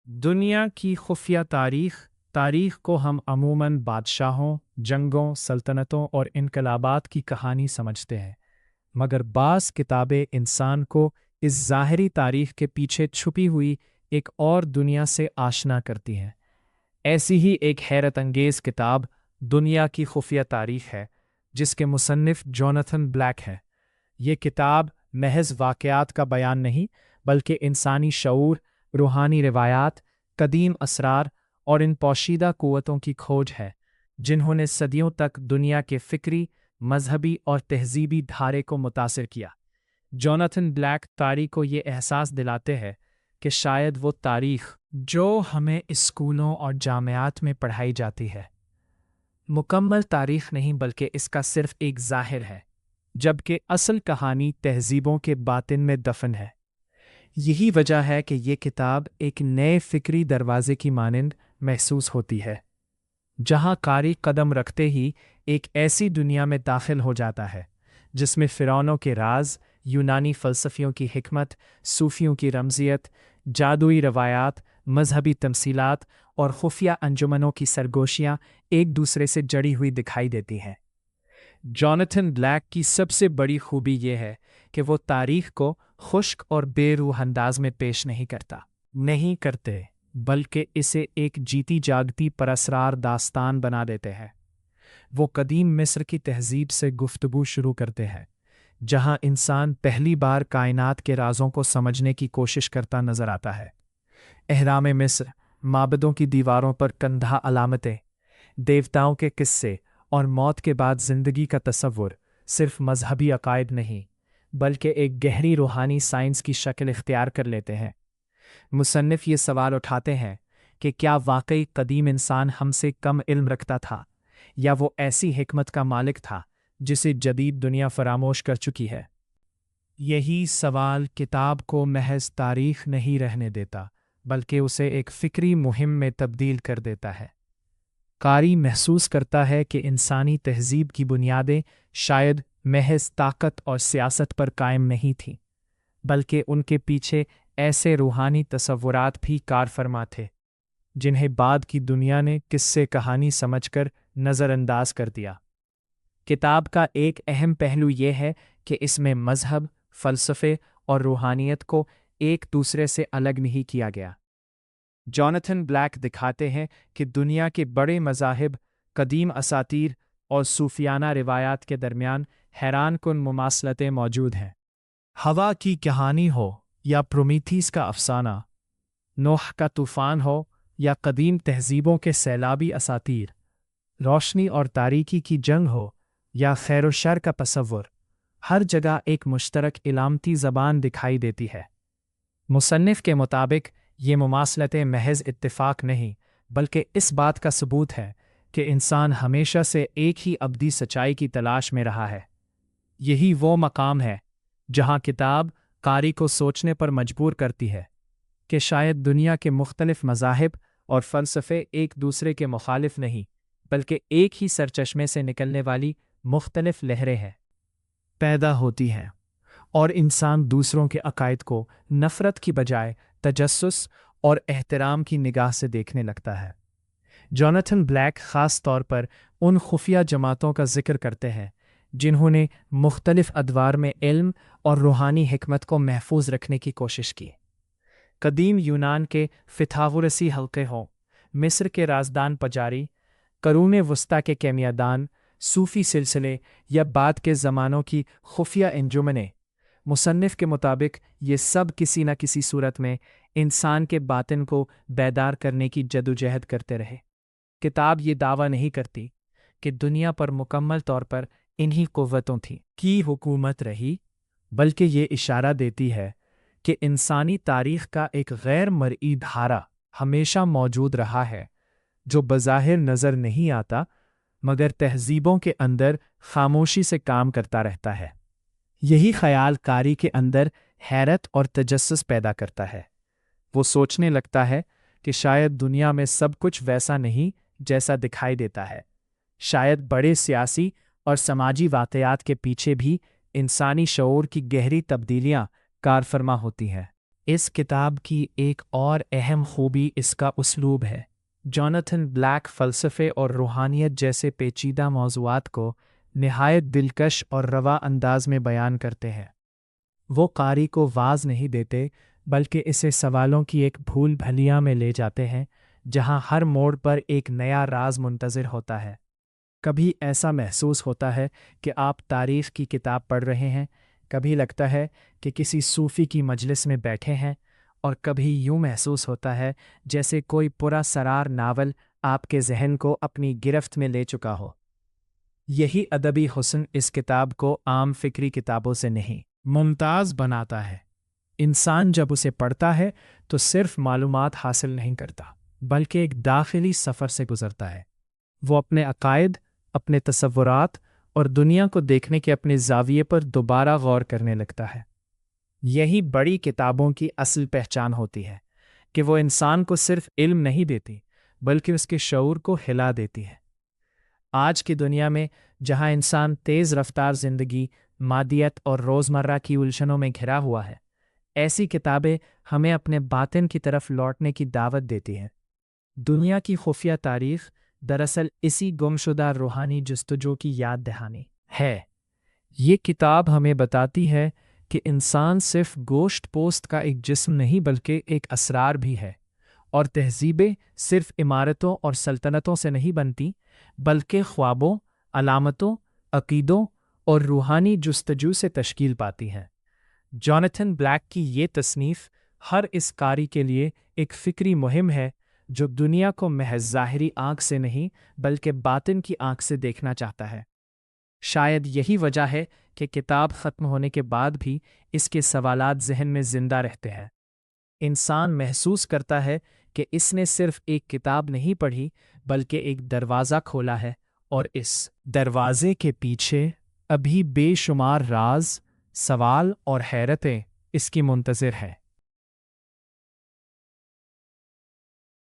दुनिया की खुफिया तारीख को हम अमूमन बादशाहों, जंगों, सल्तनतों और इनकलाबात की कहानी समझते हैं, मगर बाज़ किताबें इंसान को इस ज़ाहरी तारीख के पीछे छुपी हुई एक और दुनिया से आशना करती हैं। ऐसी ही एक हैरत अंगेज़ किताब दुनिया की खुफिया तारीख है, जिसके मुसन्निफ जोनाथन ब्लैक हैं। ये किताब महज वाक़यात का बयान नहीं, बल्कि इंसानी शऊर, रूहानी रिवायात, कदीम असरार और इन पोशीदा क़ुव्वतों की खोज है, जिन्होंने सदियों तक दुनिया के फ़िक्री, मजहबी और तहज़ीबी धारे को मुतासिर किया। जोनाथन ब्लैक तारीख को ये एहसास दिलाते हैं कि शायद वो तारीख जो हमें स्कूलों और जामियात में पढ़ाई जाती है, मुकम्मल तारीख नहीं बल्कि इसका सिर्फ एक ज़ाहिर है, जबकि असल कहानी तहज़ीबों के बातिन में दफन है। यही वजह है कि ये किताब एक नए फ़िक्री दरवाज़े की मानिंद महसूस होती है, जहाँ कारी कदम रखते ही एक ऐसी दुनिया में दाखिल हो जाता है जिसमें फ़िरौनों के राज, यूनानी फ़लसफ़ियों की हिकमत, सूफ़ियों की रमज़ियत, जादुई रवायात, मजहबी तमसीलात और खुफिया अंजुमनों की सरगोशियाँ एक दूसरे से जड़ी हुई दिखाई देती हैं। जोनाथन ब्लैक की सबसे बड़ी खूबी यह है कि वो तारीख को खुश्क और बेरूह अंदाज में पेश नहीं करते, बल्कि इसे एक जीती जागती परअसरार दास्तान बना देते हैं। वो कदीम मिस्र की तहज़ीब से गुफ्तगू शुरू करते हैं, जहाँ इंसान पहली बार कायनात के राज़ों को समझने की कोशिश करता नज़र आता है। एहराम मिस्र, माबदों की दीवारों पर कंधा अलामतें, देवताओं के किस्से और मौत के बाद ज़िंदगी का तसव्वुर सिर्फ मजहबी अकायद नहीं, बल्कि एक गहरी रूहानी साइंस की शक्ल इख्तियार कर लेते हैं। मुसन्निफ ये सवाल उठाते हैं कि क्या वाकई कदीम इंसान हमसे कम इल्म रखता था, या वो ऐसी हिकमत का मालिक था जिसे जदीद दुनिया फरामोश कर चुकी है। यही सवाल किताब को महज तारीख नहीं रहने देता, बल्कि उसे एक फ़िक्री मुहिम में तब्दील कर देता है। कारी महसूस करता है कि इंसानी तहज़ीब की बुनियादें शायद महज ताकत और सियासत पर कायम नहीं थीं, बल्कि उनके पीछे ऐसे रूहानी तसव्वुरात भी कार फरमा थे, जिन्हें बाद की दुनिया ने किस्से कहानी समझकर नज़रअंदाज कर दिया। किताब का एक अहम पहलू यह है कि इसमें मजहब, फ़लसफ़े और रूहानियत को एक दूसरे से अलग नहीं किया गया। जोनाथन ब्लैक दिखाते हैं कि दुनिया के बड़े मज़ाहिब, कदीम असातीर और सूफियाना रिवायात के दरमियान हैरानकुन मुमासलतें मौजूद हैं। हवा की कहानी हो या प्रोमीथीस का अफसाना, नूह का तूफ़ान हो या कदीम तहज़ीबों के सैलाबी असातीर, रोशनी और तारीकी की जंग हो या खैर व शर का तसव्वुर, हर जगह एक मुश्तरक इलामती ज़बान दिखाई देती है। मुसन्निफ के मुताबिक ये मुमासलतें महज इत्तिफ़ाक नहीं, बल्कि इस बात का सबूत है कि इंसान हमेशा से एक ही अबदी सच्चाई की तलाश में रहा है। यही वो मकाम है जहाँ किताब कारी को सोचने पर मजबूर करती है कि शायद दुनिया के मुख्तलिफ मज़ाहिब और फ़लसफ़े एक दूसरे के मुखालिफ नहीं, बल्कि एक ही सरचश्मे से निकलने वाली मुख्तलिफ लहरें हैं पैदा होती हैं, और इंसान दूसरों के अकायद को नफ़रत की बजाय तजस्सुस और एहतराम की निगाह से देखने लगता है। जोनाथन ब्लैक ख़ास तौर पर उन खुफिया जमातों का जिक्र करते हैं जिन्होंने मुख्तलिफ अदवार में इल्म और रूहानी हिकमत को महफूज रखने की कोशिश की। कदीम यूनान के फिथागोरसी हल्के हों, मिस्र के राजदान पजारी, करून वस्ता के केमियादान, सूफ़ी सिलसिले या बाद के ज़मानों की खुफिया अंजुमनें, मुसन्निफ के मुताबिक ये सब किसी न किसी सूरत में इंसान के बातिन को बेदार करने की जदोजहद करते रहे। किताब ये दावा नहीं करती कि दुनिया पर मुकम्मल तौर पर इन्हीं क़ुव्वतों की हुकूमत रही, बल्कि ये इशारा देती है कि इंसानी तारीख़ का एक गैर मरई धारा हमेशा मौजूद रहा है, जो बज़ाहिर नज़र नहीं आता, मगर तहज़ीबों के अंदर खामोशी से काम करता रहता है। यही ख्याल कारी के अंदर हैरत और तजस्सुस पैदा करता है। वो सोचने लगता है कि शायद दुनिया में सब कुछ वैसा नहीं जैसा दिखाई देता है। शायद बड़े सियासी और समाजी वाक़यात के पीछे भी इंसानी शऊर की गहरी तब्दीलियाँ कारफरमा होती हैं। اس کتاب کی ایک اور اہم خوبی اس کا اسلوب ہے۔ جوناتھن بلیک فلسفے اور روحانیت جیسے پیچیدہ موضوعات کو نہایت دلکش اور رواں انداز میں بیان کرتے ہیں۔ وہ قاری کو واز نہیں دیتے بلکہ اسے سوالوں کی ایک بھول بھلیاں میں لے جاتے ہیں جہاں ہر موڑ پر ایک نیا راز منتظر ہوتا ہے۔ کبھی ایسا محسوس ہوتا ہے کہ آپ تاریخ کی کتاب پڑھ رہے ہیں، کبھی لگتا ہے کہ کسی صوفی کی مجلس میں بیٹھے ہیں، اور کبھی یوں محسوس ہوتا ہے جیسے کوئی پرا سرار ناول آپ کے ذہن کو اپنی گرفت میں لے چکا ہو۔ یہی ادبی حسن اس کتاب کو عام فکری کتابوں سے نہیں ممتاز بناتا ہے۔ انسان جب اسے پڑھتا ہے تو صرف معلومات حاصل نہیں کرتا بلکہ ایک داخلی سفر سے گزرتا ہے۔ وہ اپنے عقائد، اپنے تصورات اور دنیا کو دیکھنے کے اپنے زاویے پر دوبارہ غور کرنے لگتا ہے۔ یہی بڑی کتابوں کی اصل پہچان ہوتی ہے کہ وہ انسان کو صرف علم نہیں دیتی بلکہ اس کے شعور کو ہلا دیتی ہے۔ آج کی دنیا میں جہاں انسان تیز رفتار زندگی، مادیت اور روزمرہ کی الجھنوں میں گھرا ہوا ہے، ایسی کتابیں ہمیں اپنے باطن کی طرف لوٹنے کی دعوت دیتی ہیں۔ دنیا کی خفیہ تاریخ دراصل اسی گمشدہ روحانی جستجو کی یاد دہانی ہے۔ یہ کتاب ہمیں بتاتی ہے کہ انسان صرف گوشت پوست کا ایک جسم نہیں بلکہ ایک اسرار بھی ہے، اور تہذیبیں صرف عمارتوں اور سلطنتوں سے نہیں بنتی بلکہ خوابوں، علامتوں، عقیدوں اور روحانی جستجو سے تشکیل پاتی ہیں۔ جوناتھن بلیک کی یہ تصنیف ہر اس قاری کے لیے ایک فکری مہم ہے جو دنیا کو محض ظاہری آنکھ سے نہیں بلکہ باطن کی آنکھ سے دیکھنا چاہتا ہے۔ شاید یہی وجہ ہے کہ کتاب ختم ہونے کے بعد بھی اس کے سوالات ذہن میں زندہ رہتے ہیں۔ انسان محسوس کرتا ہے کہ اس نے صرف ایک کتاب نہیں پڑھی بلکہ ایک دروازہ کھولا ہے، اور اس دروازے کے پیچھے ابھی بے شمار راز، سوال اور حیرتیں اس کی منتظر ہیں۔